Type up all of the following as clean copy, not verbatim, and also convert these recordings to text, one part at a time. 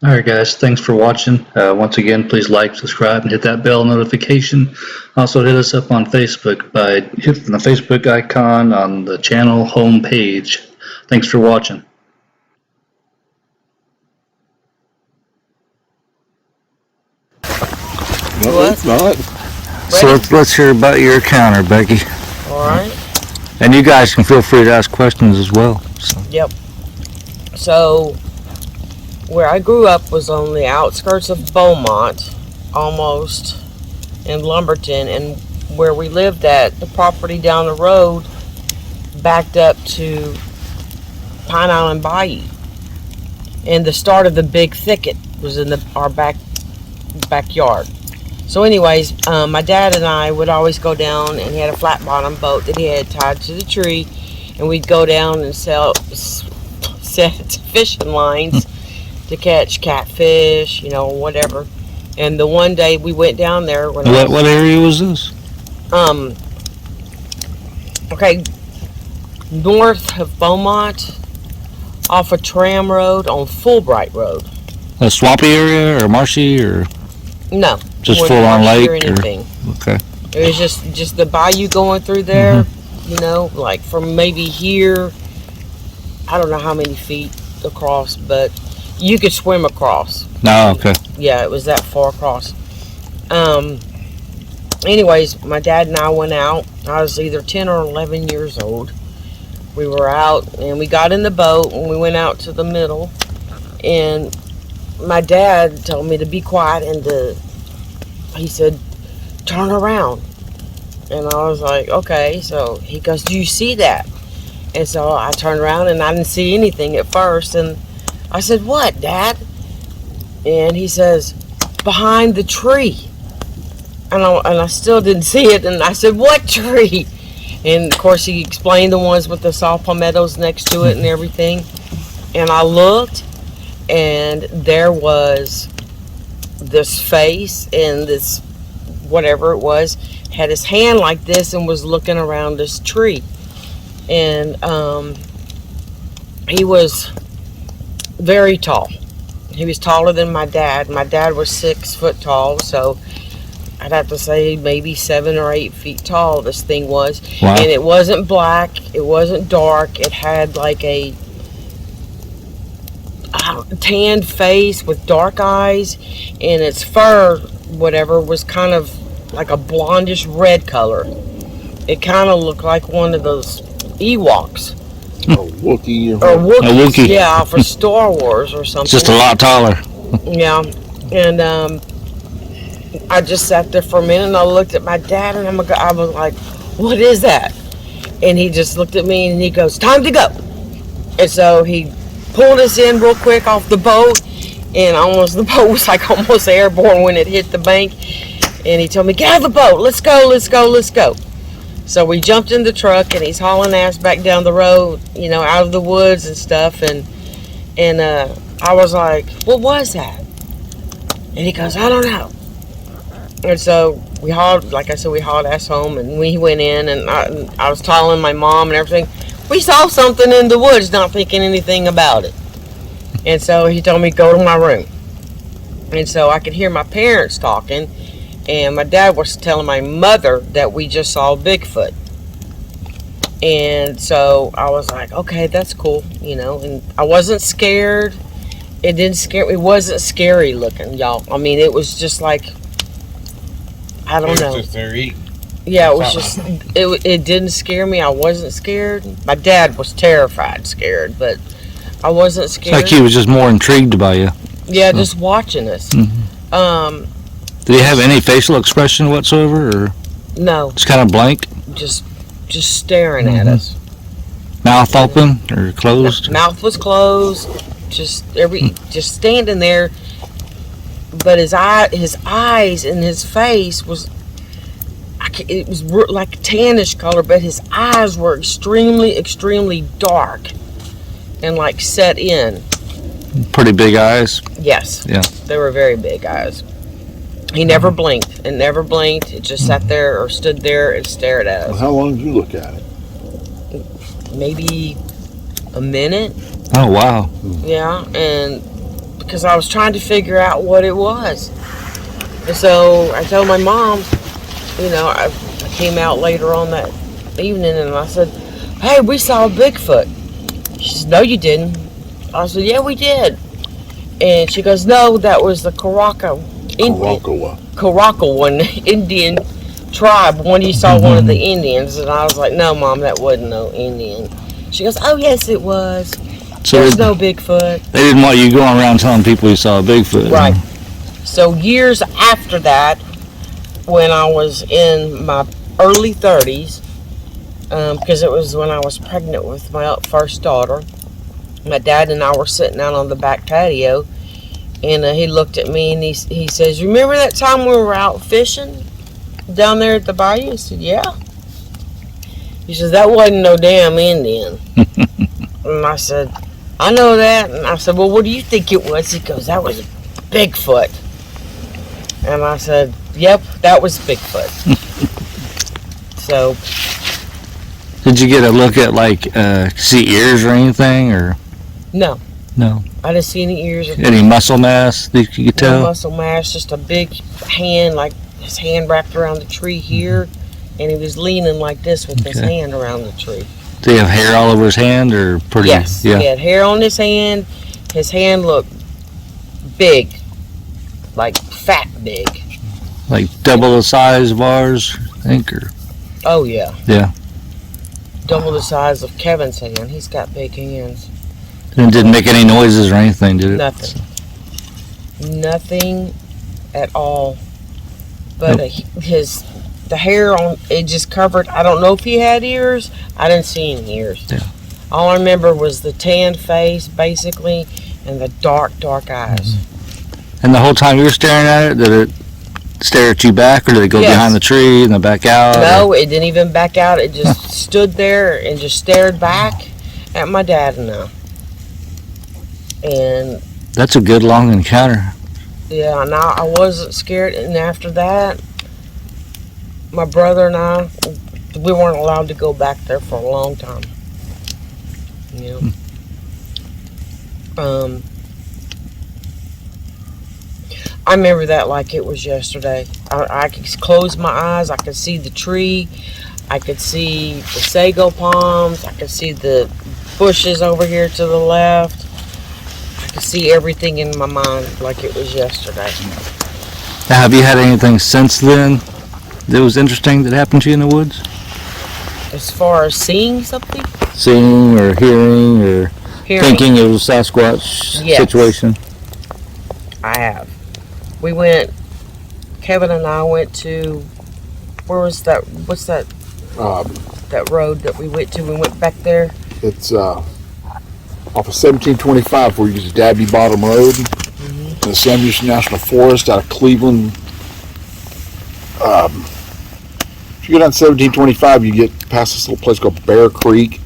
All right, guys. Thanks for watching. Once again, please like, subscribe, and hit that bell notification. Also, hit us up on Facebook by hitting the Facebook icon on the channel home page. Thanks for watching. What? Not. So let's hear about your encounter, Becky. All right. And you guys can feel free to ask questions as well. So. Yep. So, where I grew up was on the outskirts of Beaumont, almost in Lumberton, and where we lived at, the property down the road backed up to Pine Island Bayou. And the start of the Big Thicket was in our backyard. So anyways, my dad and I would always go down, and he had a flat bottom boat that he had tied to the tree, and we'd go down and set fishing lines to catch catfish, whatever. And the one day we went down there when what area was this? Okay, north of Beaumont, off a tram road on Fulbright Road. A swampy area or marshy or No, just full on lake or anything. Okay. It was just the bayou going through there, like from maybe here. I don't know how many feet across, but you could swim across. No, okay. Yeah, it was that far across. Anyways, my dad and I went out. I was either 10 or 11 years old. We were out, and we got in the boat, and we went out to the middle. And my dad told me to be quiet, and he said, turn around. And I was like, okay. So he goes, do you see that? And so I turned around, and I didn't see anything at first. And I said, what, Dad? And he says, behind the tree. And I still didn't see it. And I said, what tree? And of course he explained the ones with the saw palmettos next to it and everything. And I looked, and there was this face, and this whatever it was had his hand like this and was looking around this tree. And he was very tall. He was taller than my dad. My dad was 6 foot tall, so I'd have to say maybe 7 or 8 feet tall this thing was. Wow. And it wasn't black, it wasn't dark. It had like a tanned face with dark eyes, and its fur, whatever, was kind of like a blondish red color. It kind of looked like one of those Ewoks. A Wookiee. Or Wookiees, A Wookiee. yeah, for Star Wars or something. Just a lot taller. Yeah, and I just sat there for a minute, and I looked at my dad, and I was like, what is that? And he just looked at me, and he goes, time to go. And so he pulled us in real quick off the boat, and the boat was like almost airborne when it hit the bank. And he told me, get out of the boat, let's go, let's go, let's go. So we jumped in the truck, and he's hauling ass back down the road, out of the woods and stuff. And I was like, what was that? And he goes, I don't know. And so we hauled ass home, and we went in, and I was telling my mom and everything. We saw something in the woods, not thinking anything about it. And so he told me, go to my room. And so I could hear my parents talking, and my dad was telling my mother that we just saw Bigfoot. And so I was like, okay, that's cool, and I wasn't scared. It didn't scare me. It wasn't scary looking, y'all. I mean, it was just like, I don't know. Just there eating. Yeah, it was just, it didn't scare me. I wasn't scared. My dad was terrified, scared, but I wasn't It's scared. like he was just more intrigued by you. Yeah, just watching us. Mm-hmm. Did he have any facial expression whatsoever, or No, just kind of blank? just staring at us. Mouth open or closed? Mouth was closed, just standing there. But his eyes and his face was, it was like tannish color, but his eyes were extremely, extremely dark and like set in. Pretty big eyes. Yes. Yeah. They were very big eyes. He never blinked and never blinked. It just sat there or stood there and stared at Well, us. how long did you look at it? Maybe a minute. Oh, wow. Yeah. And because I was trying to figure out what it was. And so I told my mom, I came out later on that evening and I said, hey, we saw a Bigfoot. She said, no, you didn't. I said, yeah, we did. And she goes, no, that was the Caracal one, Indian tribe, when you saw one of the Indians. And I was like, no, Mom, that wasn't no Indian. She goes, oh, yes, it was. So there's no Bigfoot. They didn't want you going around telling people you saw a Bigfoot. Right. So years after that, when I was in my early 30s, because it was when I was pregnant with my first daughter, my dad and I were sitting out on the back patio, and he looked at me and he says, remember that time we were out fishing down there at the bayou? I said, yeah. He says, that wasn't no damn Indian. And I said, I know that. And I said, well, what do you think it was? He goes, that was Bigfoot. And I said, yep, that was Bigfoot. So. Did you get a look at, see ears or anything, or? No. No. I didn't see any ears. Any muscle mass that you could tell? No muscle mass, just a big hand, like his hand wrapped around the tree here, and he was leaning like this with his hand around the tree. Did he have hair all over his hand, or pretty? Yes, yeah. He had hair on his hand. His hand looked big, like fat big. Like double the size of ours, I think, or? Oh, yeah. Yeah. Double the size of Kevin's hand. He's got big hands. And it didn't make any noises or anything, did it? Nothing. Nothing at all. But the hair on it just covered. I don't know if he had ears. I didn't see any ears. Yeah. All I remember was the tan face, basically, and the dark eyes. And the whole time you were staring at it, did it stare at you back, or did it go behind the tree and then back out? No, it didn't even back out. It just stood there and just stared back at my dad and I. And that's a good long encounter. yeah, and I wasn't scared. And after that, my brother and I, we weren't allowed to go back there for a long time. I remember that like it was yesterday. I could close my eyes. I could see the tree. I could see the sago palms. I could see the bushes over here to the left. I could see everything in my mind like it was yesterday. Now, have you had anything since then that was interesting that happened to you in the woods? As far as seeing something? Seeing or hearing or thinking it was a Sasquatch situation? I have. We went, Kevin and I went to, where was that, what's that, that road that we went to? We went back there. It's off of 1725 where you get to Dabney Bottom Road, in the San Luis National Forest out of Cleveland. If you go down 1725, you get past this little place called Bear Creek,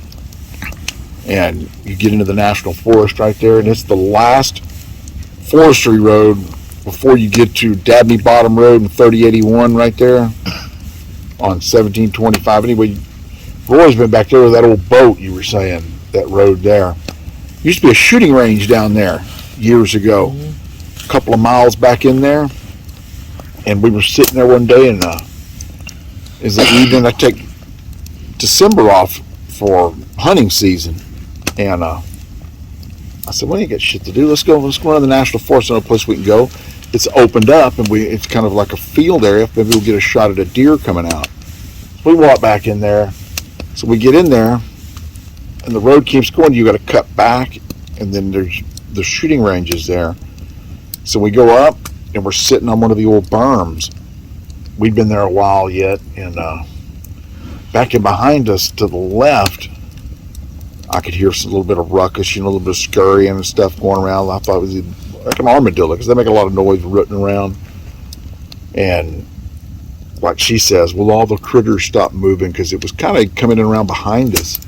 and you get into the National Forest right there, and it's the last forestry road before you get to Dabney Bottom Road and 3081 right there on 1725. Anyway, Roy's been back there with that old boat you were saying, that road there. Used to be a shooting range down there years ago, a couple of miles back in there, and we were sitting there one day, and is the evening I take December off for hunting season, and I said, well, you got shit to do. Let's go around the National Forest, another place we can go. It's opened up, and it's kind of like a field area. Maybe we'll get a shot at a deer coming out. So we walk back in there. So we get in there, and the road keeps going. You got to cut back, and then there's the shooting ranges there. So we go up, and we're sitting on one of the old berms. We'd been there a while yet, and back in behind us to the left, I could hear a little bit of ruckus, a little bit of scurrying and stuff going around. I thought it was like an armadillo, because they make a lot of noise rooting around. And like she says, will all the critters stop moving? Because it was kind of coming in around behind us.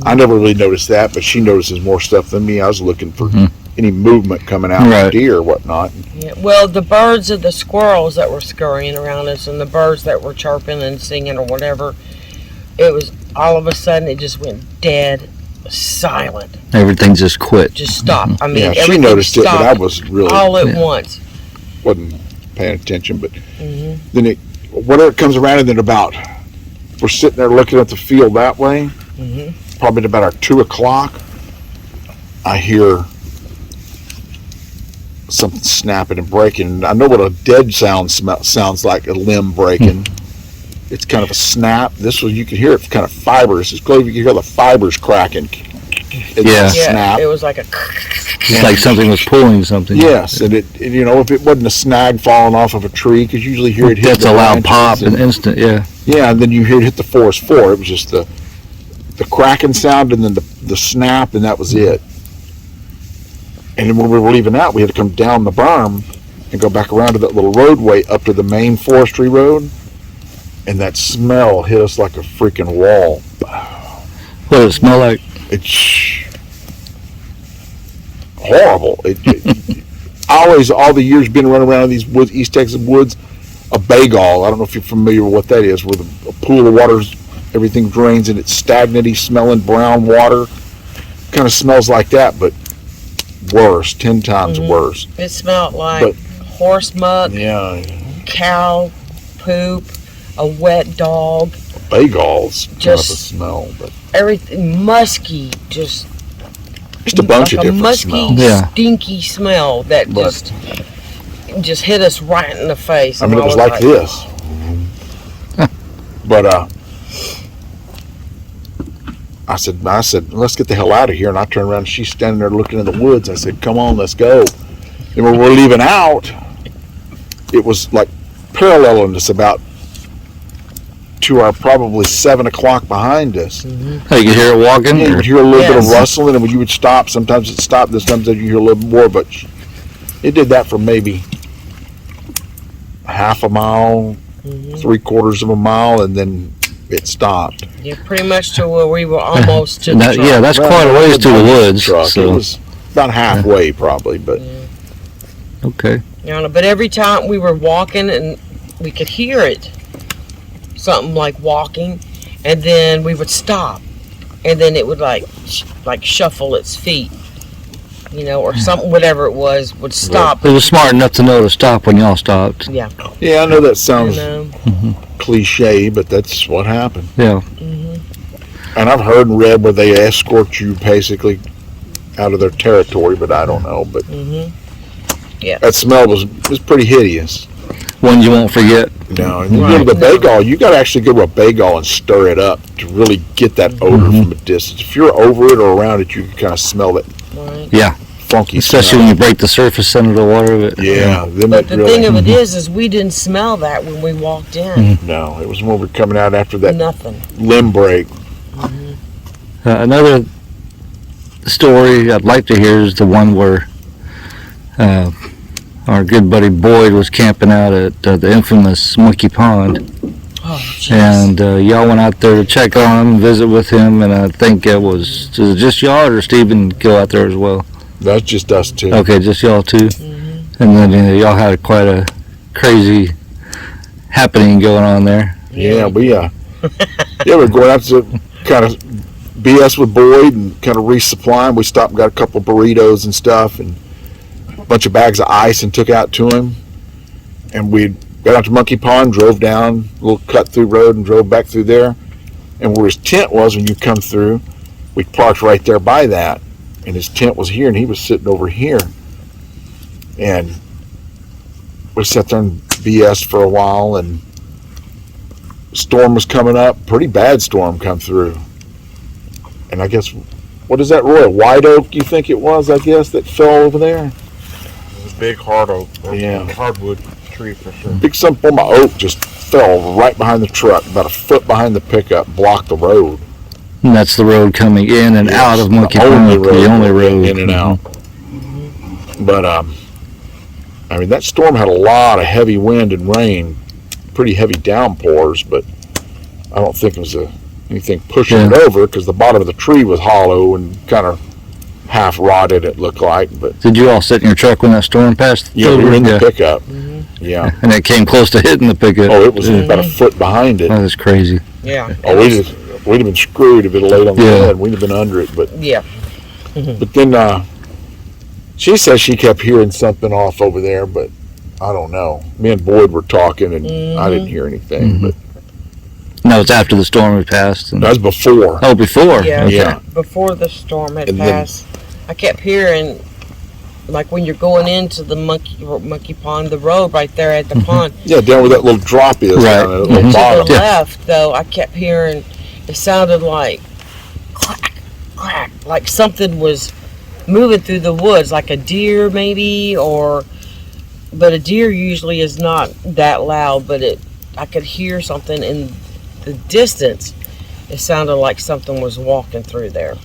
I never really noticed that, but she notices more stuff than me. I was looking for any movement coming out of deer or whatnot. Yeah, well, the birds and the squirrels that were scurrying around us, and the birds that were chirping and singing or whatever, it was all of a sudden it just went dead silent. Everything just quit. Just stopped. I mean, Yeah, she everything noticed it, but I stopped was really all at Yeah. once. wasn't paying attention. But Mhm. then whatever it comes around, and then we're sitting there looking at the field that way. Mhm. Probably at about 2:00, I hear something snapping and breaking. I know what a dead sound sounds like, a limb breaking. It's kind of a snap. This was, you could hear it kind of fibers. It's close, you could hear the fibers cracking. It's Yeah. a snap. It was like a. It's like something was pulling something. Yes, and if it wasn't a snag falling off of a tree, because usually you hear it hit That's the a loud branches pop and instant, yeah. yeah, and then you hear it hit the forest floor. It was just the cracking sound, and then the snap, and that was it. And then when we were leaving out, we had to come down the berm and go back around to that little roadway up to the main forestry road, and that smell hit us like a freaking wall. What did it smell like? It's horrible. Always, all the years been running around in these woods, East Texas woods, a bagall. I don't know if you're familiar with what that is, where a pool of water, everything drains and it's stagnant-y smelling brown water. Kind of smells like that, but worse, 10 times worse. It smelled like But- horse muck, Yeah, cow poop, a wet dog, bagall's kind of a Just- smell, but everything musky, just just a bunch like of different musky, smells. Yeah. stinky smell that But- just hit us right in the face. I mean, it was like this. But I said, let's get the hell out of here. And I turned around and she's standing there looking in the woods. I said, come on, let's go. And when we're leaving out, it was like paralleling us about to our probably 7 o'clock behind us. How you could hear it walking? Yeah, you or- would hear a little bit of Yes. rustling, and when you would stop, sometimes it stopped, sometimes you hear a little more, but it did that for maybe half a mile, 3/4 of a mile, and then it stopped. Yeah, pretty much to where we were almost to And the that- truck. yeah, that's quite a ways to the woods. Truck. It So, was about halfway, probably, but okay. You know, but every time we were walking and we could hear it, something like walking, and then we would stop, and then it would like shuffle its feet, you know, or something, whatever it was, would stop. It was smart enough to know to stop when y'all stopped. Yeah, yeah, I know that you sounds know. cliche, but that's what happened. Yeah. And I've heard and read where they escort you basically out of their territory, but I don't know. But Yeah. that smell was pretty hideous. One you won't forget. No, and you go to the No. bagall, you got to actually go to a bagall and stir it up to really get that odor from a distance. If you're over it or around it, you can kind of smell that Right. Yeah. funky Especially smell. when you break the surface under the water of it. Yeah, then But it the really, thing of it is we didn't smell that when we walked in. no, it was when we were coming out after that Nothing. limb break. Another story I'd like to hear is the one where our good buddy Boyd was camping out at the infamous Monkey Pond, Oh, jeez. and y'all went out there to check on him, visit with him, and I think was it just y'all or Stephen go out there as well? That's just us two. Okay, just y'all two. And then y'all had quite a crazy happening going on there. Yeah, we're going out to kind of BS with Boyd and kind of resupply him. We stopped and got a couple of burritos and stuff and a bunch of bags of ice and took out to him. And we got out to Monkey Pond, drove down a little cut through road and drove back through there. And where his tent was when you come through, we parked right there by that. And his tent was here and he was sitting over here. And we sat there and BS for a while, and storm was coming up, pretty bad storm come through. And I guess, what is that, Roy? A white oak, you think it was, I guess, that fell over there? It was a big hard oak. Yeah. Hardwood tree for sure. Big some form of oak just fell right behind the truck, about a foot behind the pickup, blocked the road. And that's the road coming in and out of Monkey The only Pond. road The only road. in and out. But, I mean, that storm had a lot of heavy wind and rain, pretty heavy downpours, but I don't think it was anything pushing it over because the bottom of the tree was hollow and kind of half rotted, it looked like. But Did you all sit in your truck when that storm passed? yeah, we were in the Yeah. pickup. Yeah. And it came close to hitting the pickup. Oh, it was Yeah. about a foot behind it. That is crazy. Yeah. Oh, we just we'd have been screwed if it had laid on the Yeah. bed. We'd have been under it. But Yeah. then she says she kept hearing something off over there, but I don't know. Me and Boyd were talking, and I didn't hear anything. But No, it's after the storm had passed. And, that was before. oh, before. Yeah. Okay. Yeah. Before the storm had And then- passed, I kept hearing, like when you're going into the monkey pond, the road right there at the pond. Yeah, down where that little drop is, Right. down at the To little the bottom. left, though, I kept hearing, it sounded like clack, clack, like something was moving through the woods, like a deer maybe, but a deer usually is not that loud, but I could hear something in the distance. It sounded like something was walking through there.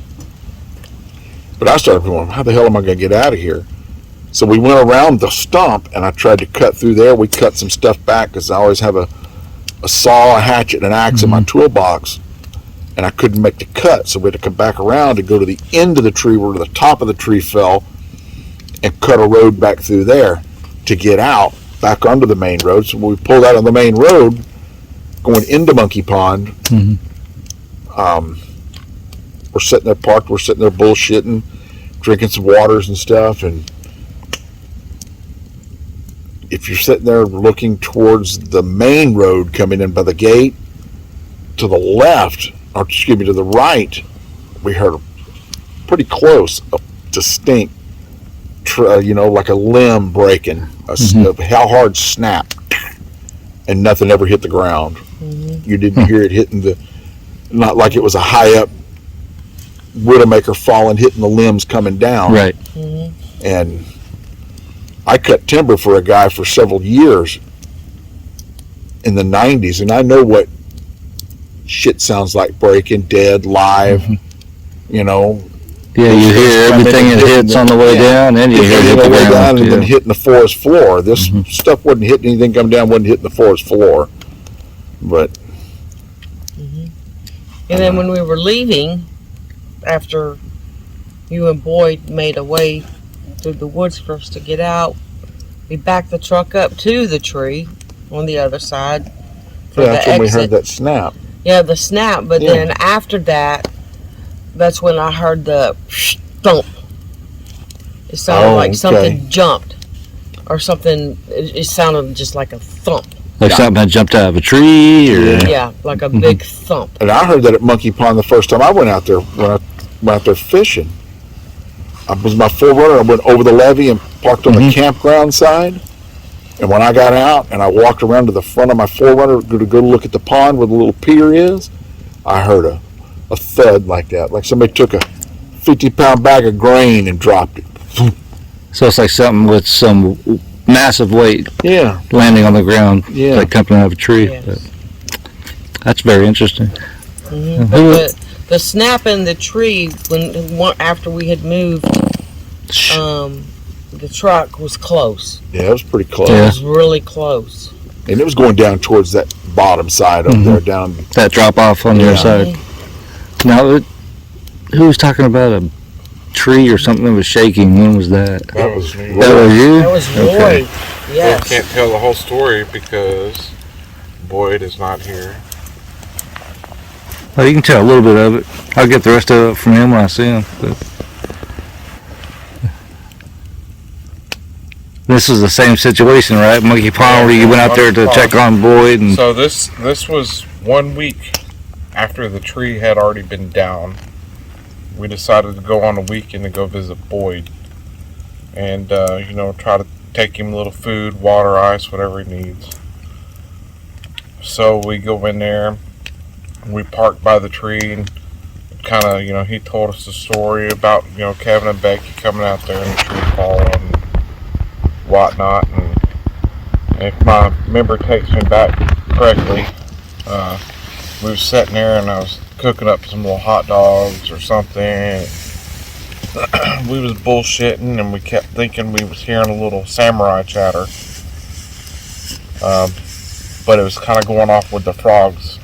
But I started going, how the hell am I going to get out of here? So we went around the stump, and I tried to cut through there. We cut some stuff back because I always have a saw, a hatchet, and an axe in my toolbox. And I couldn't make the cut, so we had to come back around to go to the end of the tree where the top of the tree fell and cut a road back through there to get out back onto the main road. So when we pulled out on the main road going into Monkey Pond, we're sitting there parked, we're sitting there bullshitting, drinking some waters and stuff, and if you're sitting there looking towards the main road coming in by the gate, to the left, or excuse me, to the right, we heard pretty close, a distinct, like a limb breaking, a how hard snap, and nothing ever hit the ground. You didn't hear it hitting not like it was a high up Widowmaker falling, hitting the limbs coming down. Right. And I cut timber for a guy for several years in the 90s, and I know what shit sounds like breaking, dead, live, Yeah, you hear I mean, everything it hits on the way down, and you hear it hit the the way down ground. and then Yeah. hitting the forest floor. This stuff wasn't hitting anything coming down, wasn't hitting the forest floor. But And then when we were leaving, after you and Boyd made a way through the woods for us to get out, we backed the truck up to the tree on the other side for that's the when we exit. heard that snap. Yeah, the snap. But Yeah. then after that, that's when I heard the thump. It sounded like okay. something jumped or something. It sounded just like a thump. Like something had jumped out of a tree, or Yeah, like a big thump. And I heard that at Monkey Pond the first time I went out there, when I went out there fishing. I was my 4Runner. I went over the levee and parked on the campground side. And when I got out and I walked around to the front of my 4Runner to go look at the pond where the little pier is, I heard a thud like that. Like somebody took a 50-pound bag of grain and dropped it. so it's like something with some massive weight Yeah, landing on the ground, Yeah. like coming out of a tree. Yes. But that's very interesting. But the snap in the tree after we had moved, the truck was close. yeah, it was pretty close. It Yeah. was really close. And it was going down towards that bottom side up there, down. That drop off on the Yeah. other side. Now, who was talking about a tree or something that was shaking? When was that? That was me. That was you? That was Okay. Roy. Well, Yes. can't tell the whole story because Boyd is not here. Well, you can tell a little bit of it. I'll get the rest of it from him when I see him. But this is the same situation, right? Monkey Pond, where you went out there to check on Boyd, and So this was 1 week after the tree had already been down. We decided to go on a weekend to go visit Boyd, and try to take him a little food, water, ice, whatever he needs. So we go in there, we park by the tree, and kind of he told us the story about Kevin and Becky coming out there and the tree falling and whatnot. And if my memory takes me back correctly, we were sitting there and I was cooking up some little hot dogs or something. We was bullshitting and we kept thinking we was hearing a little samurai chatter, but it was kind of going off with the frogs.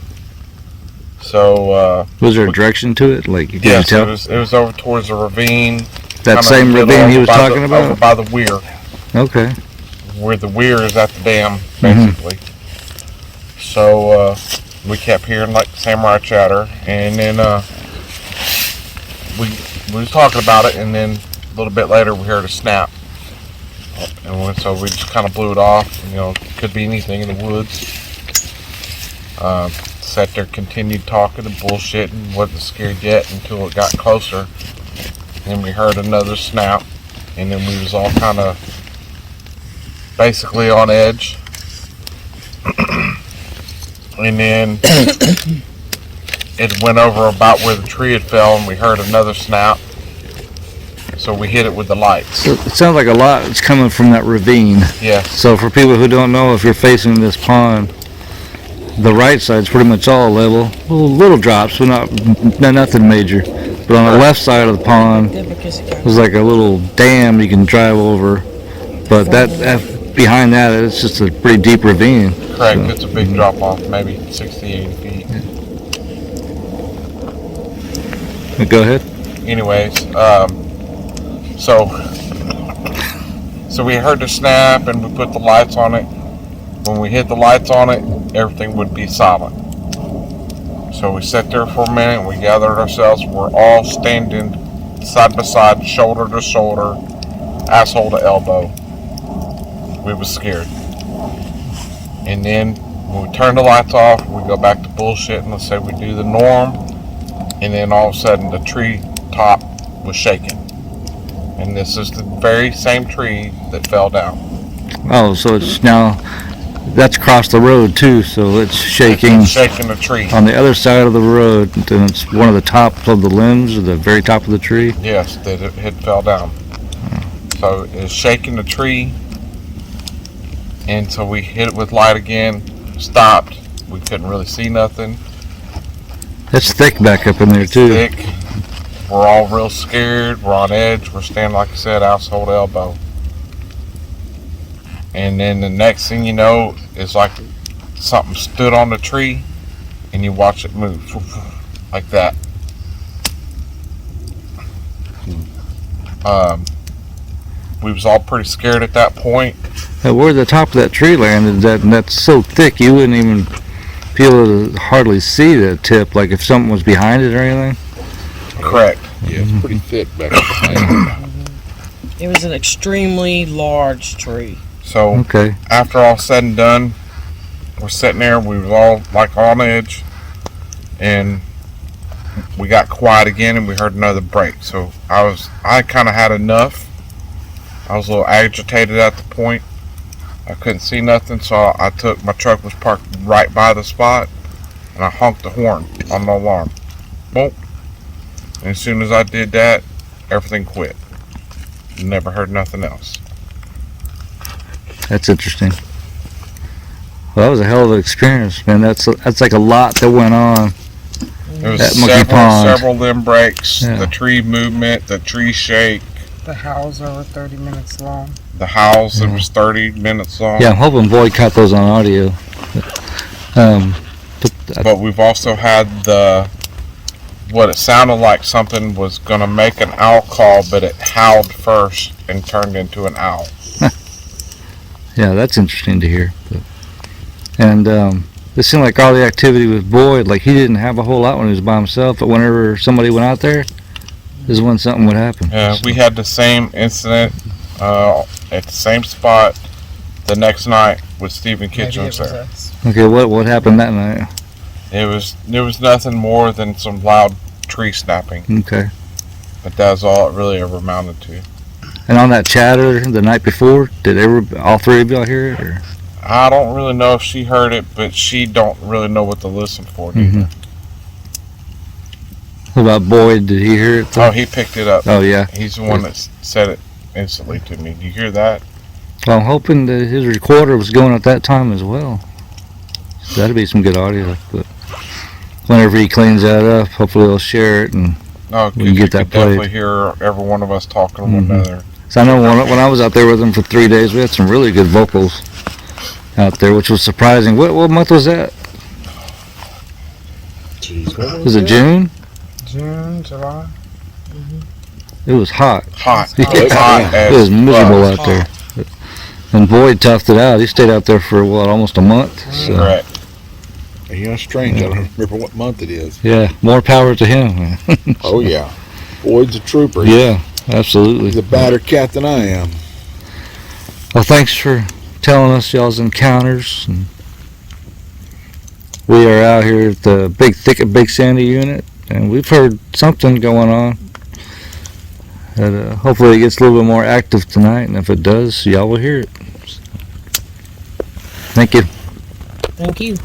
So was there a direction to it? Like, you can yes, tell? it was over towards the ravine. That kinda same middle ravine he over was by talking over about? by the weir, Okay. where the weir is at the dam, basically. So we kept hearing like samurai chatter, and then we was talking about it, and then a little bit later we heard a snap, and so we just kind of blew it off. You know, could be anything in the woods. Sat there, continued talking and bullshitting, wasn't scared yet until it got closer. Then we heard another snap, and then we was all kind of basically on edge. And then it went over about where the tree had fell, and we heard another snap. So we hit it with the lights. So it sounds like a lot is coming from that ravine. Yes. So for people who don't know, if you're facing this pond, the right side's pretty much all level. Little drops, but nothing major. But on the left side of the pond, there's like a little dam you can drive over. But that behind that, it's just a pretty deep ravine. Correct. So, it's a big drop off, maybe 60, 80 feet. Yeah. Go ahead. Anyways, so we heard the snap, and we put the lights on it. When we hit the lights on it, everything would be silent. So we sat there for a minute, and we gathered ourselves. We're all standing side by side, shoulder to shoulder, asshole to elbow. We was scared. And then when we turn the lights off, we go back to bullshitting. Let's say we do the norm, and then all of a sudden the tree top was shaking. And this is the very same tree that fell down. Oh, so it's now, that's across the road too, so it's shaking. It's shaking the tree. On the other side of the road, and it's one of the tops of the limbs, or the very top of the tree? Yes, that it had fell down. So it's shaking the tree, and so we hit it with light again, stopped. We couldn't really see nothing. It's thick back up in there too. Thick. We're all real scared. We're on edge. We're standing, like I said, asshole to elbow. And then the next thing you know, it's like something stood on the tree, and you watch it move like that. We was all pretty scared at that point. Where the top of that tree landed, that's so thick you wouldn't even be able to hardly see the tip, like if something was behind it or anything. Correct. Yeah, it's pretty thick back there. It was an extremely large tree. So Okay. after all said and done, we're sitting there. We was all like on edge, and we got quiet again, and we heard another break. So I kind of had enough. I was a little agitated at the point. I couldn't see nothing, so my truck was parked right by the spot, and I honked the horn on the alarm. Boom. And as soon as I did that, everything quit. Never heard nothing else. That's interesting. Well, that was a hell of an experience, man. That's like a lot that went on. There was At Monkey Pond. several limb breaks, Yeah. the tree movement, the tree shake, The howls over 30 minutes long. the howls that was 30 minutes long. Yeah, I'm hoping Boyd caught those on audio. But we've also had what it sounded like something was going to make an owl call, but it howled first and turned into an owl. Yeah, that's interesting to hear. And it seemed like all the activity with Boyd, like he didn't have a whole lot when he was by himself, but whenever somebody went out there, is when something would happen. Yeah, we had the same incident at the same spot the next night with Stephen Kitchens Maybe it was there. us. Okay, what happened that night? There was nothing more than some loud tree snapping, Okay. but that's all it really ever amounted to. And on that chatter the night before, did all three of y'all hear it? Or? I don't really know if she heard it, but she don't really know what to listen for neither. What about Boyd? Did he hear it? Oh, he picked it up. Oh, yeah. He's the one that said it instantly to me. Do you hear that? Well, I'm hoping that his recorder was going at that time as well. That'd be some good audio. But whenever he cleans that up, hopefully he'll share it. And No, We you get could that definitely played. hear every one of us talking to one Mhm. another. so I know when I was out there with him for 3 days, we had some really good vocals out there, which was surprising. What month was that? Jeez, what Was it June? June, July? It was hot. Hot. Yeah. Hot It as was miserable fuck. out there. And Boyd toughed it out. He stayed out there for almost a month. So Correct. Yeah, strange. I don't remember what month it is. Yeah, more power to him, man. Oh yeah, Boyd's a trooper. Yeah, absolutely. He's a badder cat than I am. Well, thanks for telling us y'all's encounters. And we are out here at the Big Thicket, Big Sandy unit, and we've heard something going on. And, hopefully it gets a little bit more active tonight, and if it does, y'all will hear it. Thank you. Thank you.